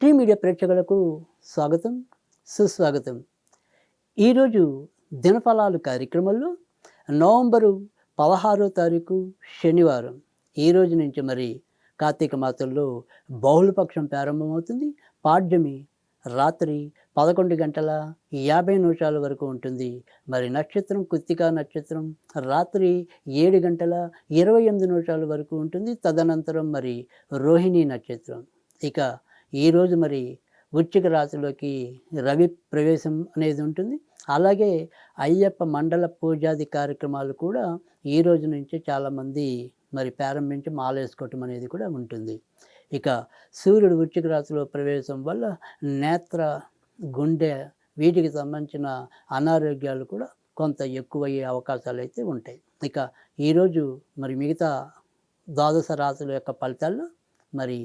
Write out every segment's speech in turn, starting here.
Shri media ప్రేక్షకులకు స్వాగతం, సుస్వాగతం. ఈరోజు దినఫలాలు కార్యక్రమంలో నవంబరు 16వ తారీఖు శనివారం. ఈ రోజు నుంచి మరి కార్తీక మాసంలో బహుళపక్షం ప్రారంభమవుతుంది. పాడ్యమి రాత్రి 11:50 వరకు ఉంటుంది. మరి నక్షత్రం కృత్తికా నక్షత్రం రాత్రి 7:28 వరకు ఉంటుంది. తదనంతరం మరి రోహిణి నక్షత్రం. ఇక ఈరోజు మరి వృశ్చిక రాశిలోకి రవి ప్రవేశం అనేది ఉంటుంది. అలాగే అయ్యప్ప మండల పూజాది కార్యక్రమాలు కూడా ఈ రోజు నుంచి చాలామంది మరి ప్రారంభించి మాలేసుకోవటం అనేది కూడా ఉంటుంది. ఇక సూర్యుడు వృశ్చిక రాశిలో ప్రవేశం వల్ల నేత్ర, గుండె వీటికి సంబంధించిన అనారోగ్యాలు కూడా కొంత ఎక్కువయ్యే అవకాశాలు అయితే ఉంటాయి. ఇక ఈరోజు మరి మిగతా ద్వాదశ రాశుల యొక్క ఫలితాల్లో మరి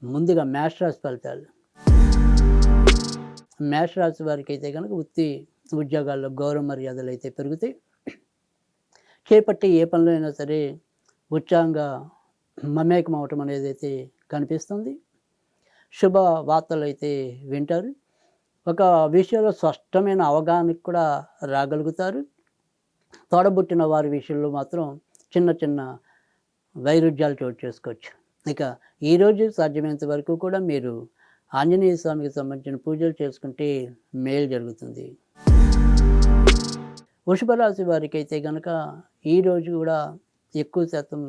ముందుగా మేషరాశి ఫలితాలు. మేషరాశి వారికి అయితే కనుక వృత్తి ఉద్యోగాల్లో గౌరవ మర్యాదలు అయితే పెరుగుతాయి. చేపట్టి ఏ పనిలో అయినా సరే ఉత్సాహంగా మమేకం అవటం అనేది అయితే కనిపిస్తుంది. శుభ వార్తలు అయితే వింటారు. ఒక విషయంలో స్పష్టమైన అవగాహనకు కూడా రాగలుగుతారు. తోడబుట్టిన వారి విషయంలో మాత్రం చిన్న చిన్న వైరుధ్యాలు చోటు చేసుకోవచ్చు. ఇక ఈరోజు సాధ్యమైనంత వరకు కూడా మీరు ఆంజనేయ స్వామికి సంబంధించిన పూజలు చేసుకుంటే మేలు జరుగుతుంది. వృషభ రాశి వారికి అయితే కనుక ఈరోజు కూడా ఎక్కువ శాతం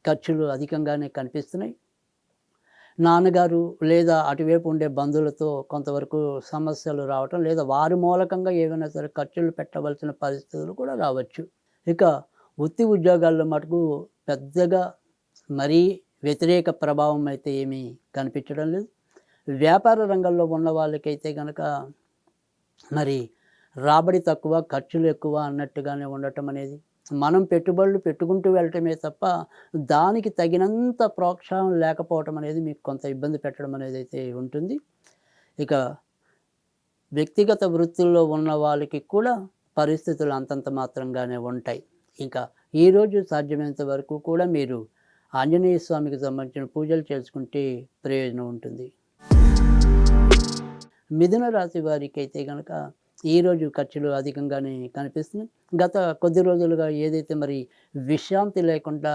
ఖర్చులు అధికంగానే కనిపిస్తున్నాయి. నాన్నగారు లేదా అటువైపు ఉండే బంధువులతో కొంతవరకు సమస్యలు రావటం, లేదా వారి మూలకంగా ఏవైనా సరే ఖర్చులు పెట్టవలసిన పరిస్థితులు కూడా రావచ్చు. ఇక వృత్తి ఉద్యోగాల్లో మటుకు పెద్దగా మరీ వ్యతిరేక ప్రభావం అయితే ఏమీ కనిపించడం లేదు. వ్యాపార రంగంలో ఉన్న వాళ్ళకైతే కనుక మరి రాబడి తక్కువ, ఖర్చులు ఎక్కువ అన్నట్టుగానే ఉండటం అనేది, మనం పెట్టుబడులు పెట్టుకుంటూ వెళ్ళటమే తప్ప దానికి తగినంత ప్రోత్సాహం లేకపోవటం అనేది మీకు కొంత ఇబ్బంది పెట్టడం అనేది అయితే ఉంటుంది. ఇక వ్యక్తిగత వృత్తుల్లో ఉన్న వాళ్ళకి కూడా పరిస్థితులు అంతంత మాత్రంగానే ఉంటాయి. ఇంకా ఈరోజు సాధ్యమైనంత వరకు కూడా మీరు ఆంజనేయ స్వామికి సంబంధించిన పూజలు చేసుకుంటే ప్రయోజనం ఉంటుంది. మిథున రాశి వారికి అయితే కనుక ఈరోజు ఖర్చులు అధికంగానే కనిపిస్తున్నాయి. గత కొద్ది రోజులుగా ఏదైతే మరి విశ్రాంతి లేకుండా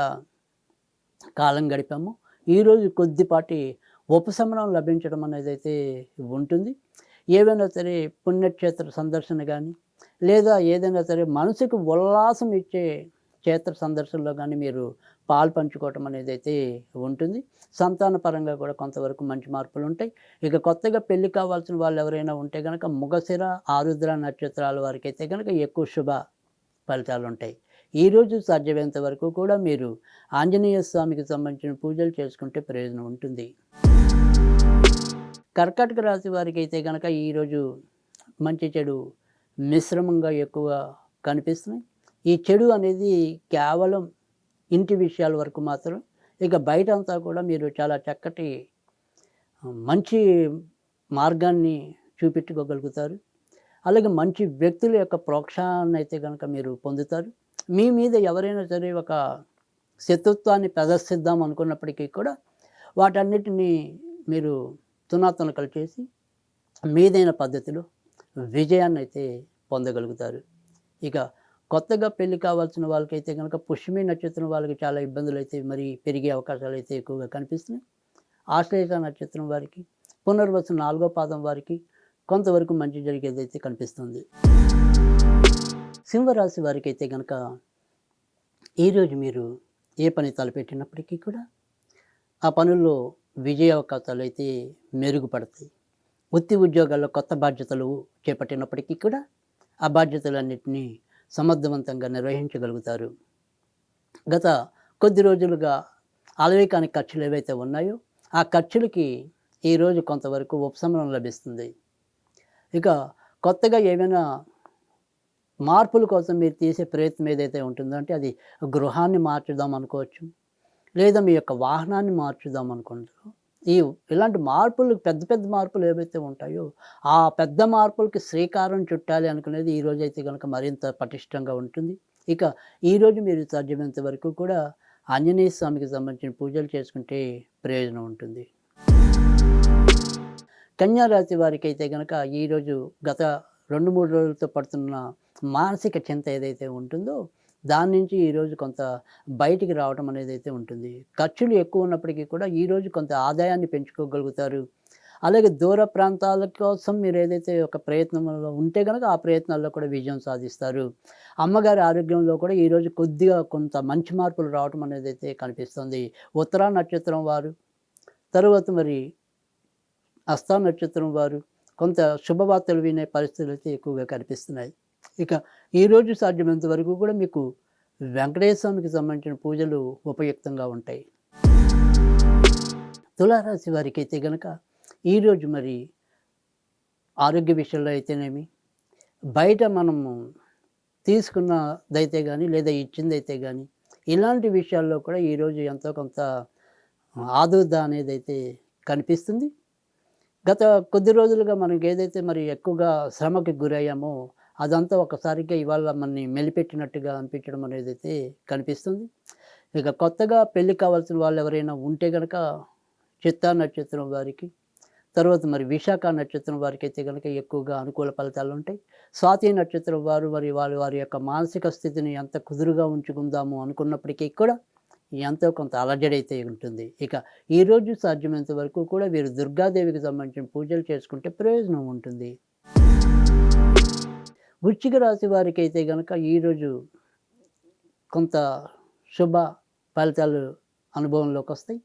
కాలం గడిపామో ఈరోజు కొద్దిపాటి ఉపశమనం లభించడం అనేది అయితే ఉంటుంది. ఏవైనా సరే పుణ్యక్షేత్ర సందర్శన కానీ, లేదా ఏదైనా సరే మనసుకు ఉల్లాసం ఇచ్చే క్షేత్ర సందర్శనలో కానీ మీరు పాలు పంచుకోవటం అనేది అయితే ఉంటుంది. సంతాన పరంగా కూడా కొంతవరకు మంచి మార్పులు ఉంటాయి. ఇక కొత్తగా పెళ్లి కావాల్సిన వాళ్ళు ఎవరైనా ఉంటే కనుక మృగశిర, ఆరుద్ర నక్షత్రాల వారికి అయితే కనుక ఎక్కువ శుభ ఫలితాలు ఉంటాయి. ఈరోజు సాధ్యమైనంత వరకు కూడా మీరు ఆంజనేయ స్వామికి సంబంధించిన పూజలు చేసుకుంటే ప్రయోజనం ఉంటుంది. కర్కాటక రాశి వారికి అయితే కనుక ఈరోజు మంచి చెడు మిశ్రమంగా ఎక్కువ కనిపిస్తున్నాయి. ఈ చెడు అనేది కేవలం ఇంటి విషయాల వరకు మాత్రం. ఇక బయట అంతా కూడా మీరు చాలా చక్కటి మంచి మార్గాన్ని చూపెట్టుకోగలుగుతారు. అలాగే మంచి వ్యక్తుల యొక్క ప్రోత్సాహాన్ని అయితే కనుక మీరు పొందుతారు. మీ మీద ఎవరైనా సరే ఒక శత్రుత్వాన్ని ప్రదర్శిద్దాం అనుకున్నప్పటికీ కూడా వాటన్నిటినీ మీరు తునాతునకలు చేసి మీదైన పద్ధతిలో విజయాన్ని అయితే పొందగలుగుతారు. ఇక కొత్తగా పెళ్లి కావాల్సిన వాళ్ళకైతే కనుక పుష్యమి నక్షత్రం వాళ్ళకి చాలా ఇబ్బందులు అయితే మరి పెరిగే అవకాశాలు అయితే ఎక్కువగా కనిపిస్తున్నాయి. ఆశ్లేష నక్షత్రం వారికి, పునర్వసు 4వ పాదం వారికి కొంతవరకు మంచి జరిగేదైతే కనిపిస్తుంది. సింహరాశి వారికి అయితే కనుక ఈరోజు మీరు ఏ పని తలపెట్టినప్పటికీ కూడా ఆ పనుల్లో విజయ అవకాశాలు అయితే మెరుగుపడతాయి. వృత్తి ఉద్యోగాల్లో కొత్త బాధ్యతలు చేపట్టినప్పటికీ కూడా ఆ బాధ్యతలన్నింటినీ సమర్థవంతంగా నిర్వహించగలుగుతారు. గత కొద్ది రోజులుగా అలవికానికి ఖర్చులు ఏవైతే ఉన్నాయో ఆ ఖర్చులకి ఈరోజు కొంతవరకు ఉపశమనం లభిస్తుంది. ఇక కొత్తగా ఏమైనా మార్పుల కోసం మీరు తీసే ప్రయత్నం ఏదైతే ఉంటుందో అంటే అది గృహాన్ని మార్చుదాం అనుకోవచ్చు, లేదా మీ యొక్క వాహనాన్ని మార్చుదాం అనుకుంటారు. ఇలాంటి మార్పులు పెద్ద పెద్ద మార్పులు ఏవైతే ఉంటాయో ఆ పెద్ద మార్పులకి శ్రీకారం చుట్టాలి అనుకునేది ఈరోజు అయితే కనుక మరింత పటిష్టంగా ఉంటుంది. ఇక ఈరోజు మీరు సాధ్యమైనంత వరకు కూడా ఆంజనేయ స్వామికి సంబంధించిన పూజలు చేసుకుంటే ప్రయోజనం ఉంటుంది. కన్యా రాశి వారికైతే గనక ఈరోజు గత 2, 3 రోజులతో పడుతున్న మానసిక చింత ఏదైతే ఉంటుందో, దాని నుంచి ఈరోజు కొంత బయటికి రావటం అనేదైతే ఉంటుంది. ఖర్చులు ఎక్కువ ఉన్నప్పటికీ కూడా ఈరోజు కొంత ఆదాయాన్ని పెంచుకోగలుగుతారు. అలాగే దూర ప్రాంతాల కోసం మీరేదైతే ఒక ప్రయత్నంలో ఉంటే గనక ఆ ప్రయత్నాల్లో కూడా విజయం సాధిస్తారు. అమ్మగారి ఆరోగ్యంలో కూడా ఈరోజు కొద్దిగా కొంత మంచి మార్పులు రావటం అనేదైతే కనిపిస్తుంది. ఉత్తరా నక్షత్రం వారు, తరువాత మరి హస్తా నక్షత్రం వారు కొంత శుభవార్తలు వినే పరిస్థితులైతే ఎక్కువగా కనిపిస్తున్నాయి. ఇక ఈరోజు సాధ్యమైనంత వరకు కూడా మీకు వెంకటేశ్వర స్వామికి సంబంధించిన పూజలు ఉపయుక్తంగా ఉంటాయి. తులారాశి వారికైతే గనక ఈరోజు మరి ఆరోగ్య విషయంలో అయితేనేమి, బయట మనము తీసుకున్నదైతే గానీ, లేదా ఇచ్చిందైతే గానీ, ఇలాంటి విషయాల్లో కూడా ఈరోజు ఎంతో కొంత ఆదుర్ద అనేదైతే కనిపిస్తుంది. గత కొద్ది రోజులుగా మనకి ఏదైతే మరి ఎక్కువగా శ్రమకి గురయ్యామో, అదంతా ఒక్కసారిగా ఇవాళ మనని మెలిపెట్టినట్టుగా అనిపించడం అనేదైతే కనిపిస్తుంది. ఇక కొత్తగా పెళ్లి కావాల్సిన వాళ్ళు ఎవరైనా ఉంటే గనక చిత్తా నక్షత్రం వారికి, తర్వాత మరి విశాఖ నక్షత్రం వారికైతే గనక ఎక్కువగా అనుకూల ఫలితాలు ఉంటాయి. స్వాతి నక్షత్రం వారు మరి వారి యొక్క మానసిక స్థితిని ఎంత కుదురుగా ఉంచుకుందాము అనుకున్నప్పటికీ కూడా ఎంతో కొంత అలజడైతే ఉంటుంది. ఇక ఈరోజు సాధ్యమైనంత వరకు కూడా వీరు దుర్గాదేవికి సంబంధించిన పూజలు చేసుకుంటే ప్రయోజనం ఉంటుంది. వృశ్చిక రాశి వారికైతే గనక ఈరోజు కొంత శుభ ఫలితాలు అనుభవంలోకి వస్తాయి.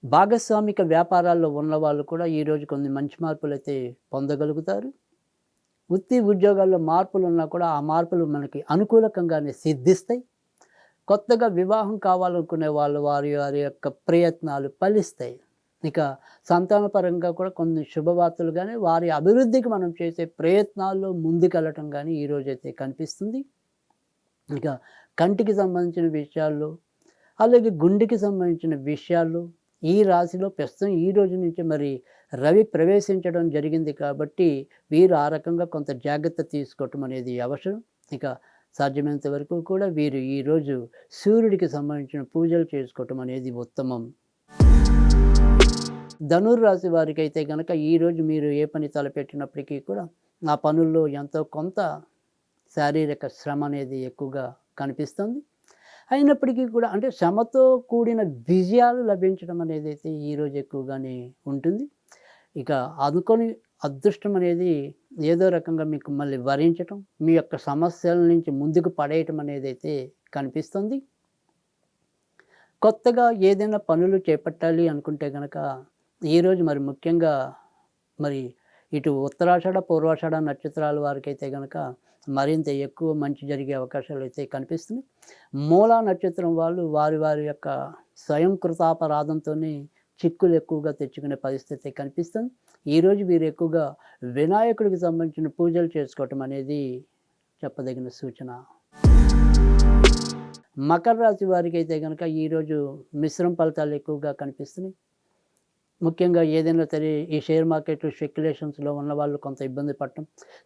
భాగస్వామిక వ్యాపారాల్లో ఉన్నవాళ్ళు కూడా ఈరోజు కొన్ని మంచి మార్పులైతే పొందగలుగుతారు. వృత్తి ఉద్యోగాల్లో మార్పులు ఉన్నా కూడా ఆ మార్పులు మనకి అనుకూలకంగానే సిద్ధిస్తాయి. కొత్తగా వివాహం కావాలనుకునే వాళ్ళు వారి యొక్క ప్రయత్నాలు ఫలిస్తాయి. ఇక సంతానపరంగా కూడా కొన్ని శుభవార్తలు కానీ, వారి అభివృద్ధికి మనం చేసే ప్రయత్నాల్లో ముందుకెళ్ళటం కానీ ఈరోజైతే కనిపిస్తుంది. ఇక కంటికి సంబంధించిన విషయాల్లో, అలాగే గుండెకి సంబంధించిన విషయాల్లో ఈ రాశిలో ప్రస్తుతం ఈ రోజు నుంచి మరి రవి ప్రవేశించడం జరిగింది కాబట్టి వీరు ఆ రకంగా కొంత జాగ్రత్త తీసుకోవటం అనేది అవసరం. ఇక సాధ్యమైనంత వరకు కూడా వీరు ఈరోజు సూర్యుడికి సంబంధించిన పూజలు చేసుకోవటం అనేది ఉత్తమం. ధనుర్రాశి వారికి అయితే కనుక ఈరోజు మీరు ఏ పని తలపెట్టినప్పటికీ కూడా ఆ పనుల్లో ఎంతో కొంత శారీరక శ్రమ అనేది ఎక్కువగా కనిపిస్తుంది. అయినప్పటికీ కూడా అంటే శ్రమతో కూడిన విజయాలు లభించడం అనేది అయితే ఈరోజు ఎక్కువగానే ఉంటుంది. ఇక అనుకోని అదృష్టం అనేది ఏదో రకంగా మీకు మళ్ళీ వరించటం, మీ యొక్క సమస్యల నుంచి ముందుకు పడేయటం అనేది అయితే కనిపిస్తుంది. కొత్తగా ఏదైనా పనులు చేపట్టాలి అనుకుంటే కనుక ఈరోజు మరి ముఖ్యంగా మరి ఇటు ఉత్తరాషాఢ, పూర్వాషాఢ నక్షత్రాల వారికైతే కనుక మరింత ఎక్కువ మంచి జరిగే అవకాశాలు అయితే కనిపిస్తున్నాయి. మూలా నక్షత్రం వాళ్ళు వారి యొక్క స్వయం కృతాపరాధంతోనే చిక్కులు ఎక్కువగా తెచ్చుకునే పరిస్థితి కనిపిస్తుంది. ఈరోజు వీరు ఎక్కువగా వినాయకుడికి సంబంధించిన పూజలు చేసుకోవటం అనేది చెప్పదగిన సూచన. మకర రాశి వారికి అయితే కనుక ఈరోజు మిశ్రమ ఫలితాలు ఎక్కువగా కనిపిస్తున్నాయి. ముఖ్యంగా ఏదైనా సరే ఈ షేర్ మార్కెట్ స్పెక్యులేషన్స్లో ఉన్న వాళ్ళు కొంత ఇబ్బంది పడటం,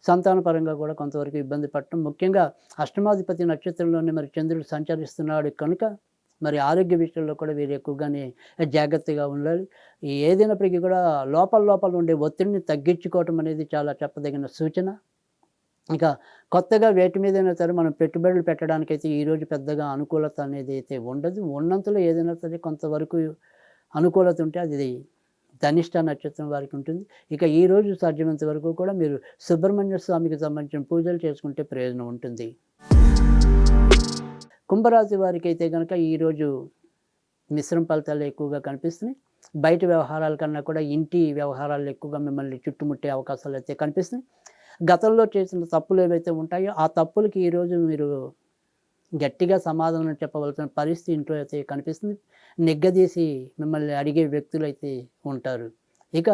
సంతాన పరంగా కూడా కొంతవరకు ఇబ్బంది పడటం, ముఖ్యంగా అష్టమాధిపతి నక్షత్రంలోనే మరి చంద్రుడు సంచరిస్తున్నాడు కనుక మరి ఆరోగ్య విషయంలో కూడా వీరు ఎక్కువగానే జాగ్రత్తగా ఉండాలి. ఏదైనప్పటికీ కూడా లోపల ఉండే ఒత్తిడిని తగ్గించుకోవటం అనేది చాలా చెప్పదగిన సూచన. ఇక కొత్తగా వేటి మీదైనా సరే మనం పెట్టుబడులు పెట్టడానికైతే ఈరోజు పెద్దగా అనుకూలత అనేది అయితే ఉండదు. ఉన్నంతలో ఏదైనా సరే కొంతవరకు అనుకూలత ఉంటే అది ధనిష్ట నక్షత్రం వారికి ఉంటుంది. ఇక ఈరోజు సాధ్యమైనంత వరకు కూడా మీరు సుబ్రహ్మణ్య స్వామికి సంబంధించిన పూజలు చేసుకుంటే ప్రయోజనం ఉంటుంది. కుంభరాశి వారికి అయితే కనుక ఈరోజు మిశ్రమ ఫలితాలు ఎక్కువగా కనిపిస్తున్నాయి. బయట వ్యవహారాల కన్నా కూడా ఇంటి వ్యవహారాలు ఎక్కువగా మిమ్మల్ని చుట్టుముట్టే అవకాశాలు అయితే కనిపిస్తున్నాయి. గతంలో చేసిన తప్పులు ఏవైతే ఉంటాయో ఆ తప్పులకి ఈరోజు మీరు గట్టిగా సమాధానం చెప్పవలసిన పరిస్థితి ఇంట్లో అయితే కనిపిస్తుంది. నిగ్గదీసి మిమ్మల్ని అడిగే వ్యక్తులు అయితే ఉంటారు. ఇక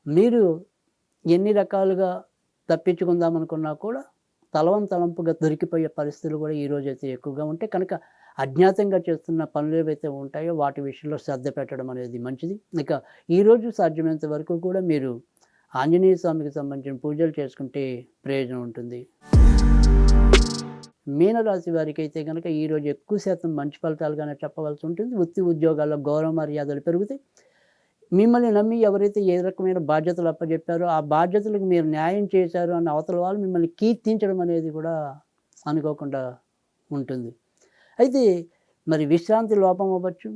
మీరు ఎన్ని రకాలుగా తప్పించుకుందామనుకున్నా కూడా తలంపుగా దొరికిపోయే పరిస్థితులు కూడా ఈరోజు అయితే ఎక్కువగా ఉంటాయి. కనుక అజ్ఞాతంగా చేస్తున్న పనులు ఏవైతే ఉంటాయో వాటి విషయంలో శ్రద్ధ పెట్టడం అనేది మంచిది. ఇక ఈరోజు సాధ్యమైనంత వరకు కూడా మీరు ఆంజనేయ స్వామికి సంబంధించిన పూజలు చేసుకుంటే ప్రయోజనం ఉంటుంది. మీనరాశి వారికి అయితే కనుక ఈరోజు ఎక్కువ శాతం మంచి ఫలితాలుగానే చెప్పవలసి ఉంటుంది. వృత్తి ఉద్యోగాల్లో గౌరవ మర్యాదలు పెరుగుతాయి. మిమ్మల్ని నమ్మి ఎవరైతే ఏ రకమైన బాధ్యతలు అప్పజెప్పారో, ఆ బాధ్యతలకు మీరు న్యాయం చేశారు అన్న అవతల వాళ్ళు మిమ్మల్ని కీర్తించడం అనేది కూడా అనుకోకుండా ఉంటుంది. అయితే మరి విశ్రాంతి లోపం అవ్వచ్చు,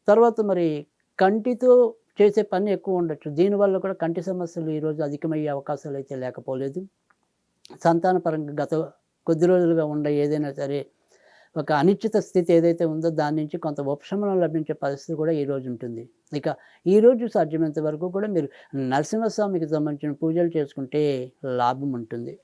తర్వాత మరి కంటితో చేసే పని ఎక్కువ ఉండొచ్చు. దీనివల్ల కూడా కంటి సమస్యలు ఈరోజు అధికమయ్యే అవకాశాలైతే లేకపోలేదు. సంతానపరంగా గత కొద్ది రోజులుగా ఉండే ఏదైనా సరే ఒక అనిశ్చిత స్థితి ఏదైతే ఉందో దాని నుంచి కొంత ఉపశమనం లభించే పరిస్థితి కూడా ఈరోజు ఉంటుంది. ఇక ఈరోజు సాధ్యమైనంత వరకు కూడా మీరు నరసింహస్వామికి సంబంధించిన పూజలు చేసుకుంటే లాభం ఉంటుంది.